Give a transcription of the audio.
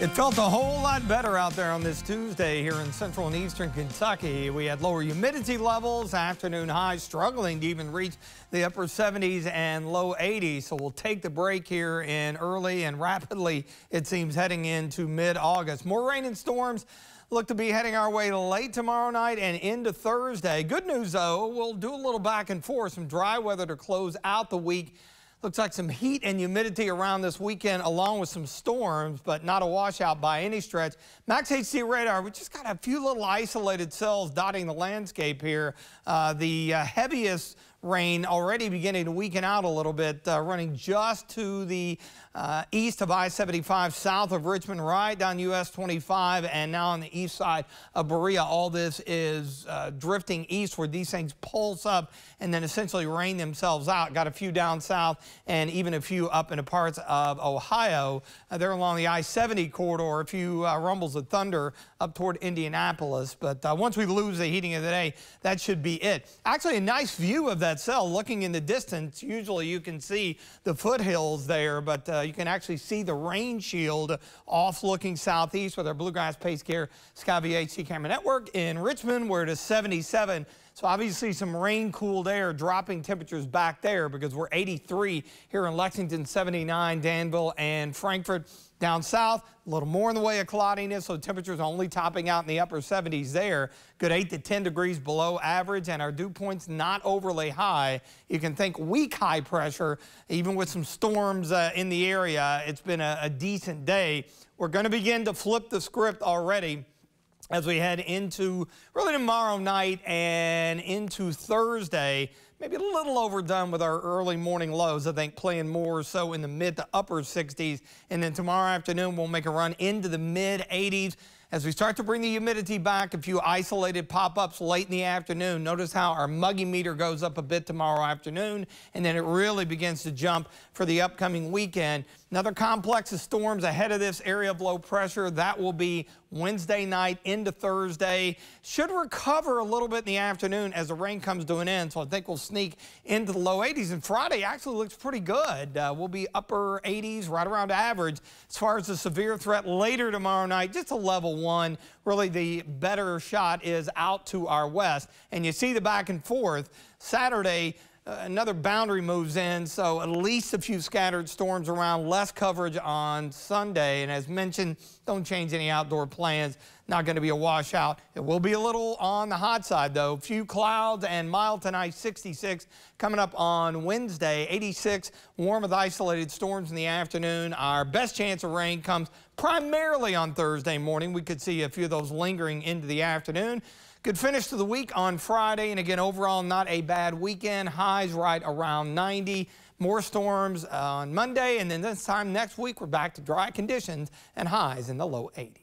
It felt a whole lot better out there on this Tuesday here in central and eastern Kentucky. We had lower humidity levels, afternoon highs struggling to even reach the upper 70s and low 80s. So we'll take the break here in early and rapidly, it seems, heading into mid-August. More rain and storms look to be heading our way late tomorrow night and into Thursday. Good news, though, we'll do a little back and forth, some dry weather to close out the week. Looks like some heat and humidity around this weekend, along with some storms, but not a washout by any stretch. Max HC radar, we just got a few little isolated cells dotting the landscape here. The heaviest rain already beginning to weaken out a little bit, running just to the east of I-75, south of Richmond, right down US 25, and now on the east side of Berea. All this is drifting eastward. These things pulse up and then essentially rain themselves out. Got a few down south and even a few up into parts of Ohio. They're along the I-70 corridor, a few rumbles of thunder up toward Indianapolis. But once we lose the heating of the day, that should be it. Actually, a nice view of that cell looking in the distance. Usually you can see the foothills there, but you can actually see the rain shield off looking southeast with our Bluegrass Pace Care Skyview HC camera network. In Richmond, we're at 77. So obviously some rain-cooled air, dropping temperatures back there because we're 83 here in Lexington, 79, Danville, and Frankfort. Down south, a little more in the way of cloudiness, so temperatures only topping out in the upper 70s there. Good 8 to 10 degrees below average, and our dew points not overly high. You can think weak high pressure, even with some storms in the area. It's been a decent day. We're going to begin to flip the script already as we head into really tomorrow night and into Thursday. Maybe a little overdone with our early morning lows, I think, playing more so in the mid to upper 60s. And then tomorrow afternoon, we'll make a run into the mid 80s. As we start to bring the humidity back, a few isolated pop-ups late in the afternoon. Notice how our muggy meter goes up a bit tomorrow afternoon, and then it really begins to jump for the upcoming weekend. Another complex of storms ahead of this area of low pressure. That will be Wednesday night into Thursday. Should recover a little bit in the afternoon as the rain comes to an end, so I think we'll sneak into the low 80s. And Friday actually looks pretty good. We'll be upper 80s, right around average. As far as the severe threat later tomorrow night, just a level 1. Really, the better shot is out to our west. And you see the back and forth. Saturday, another boundary moves in, so at least a few scattered storms around, less coverage on Sunday. And as mentioned, don't change any outdoor plans. Not going to be a washout. It will be a little on the hot side, though. Few clouds and mild tonight, 66. Coming up on Wednesday, 86. Warm with isolated storms in the afternoon. Our best chance of rain comes primarily on Thursday morning. We could see a few of those lingering into the afternoon. Good finish to the week on Friday, and again, overall, not a bad weekend. Highs right around 90. More storms on Monday, and then this time next week, we're back to dry conditions and highs in the low 80s.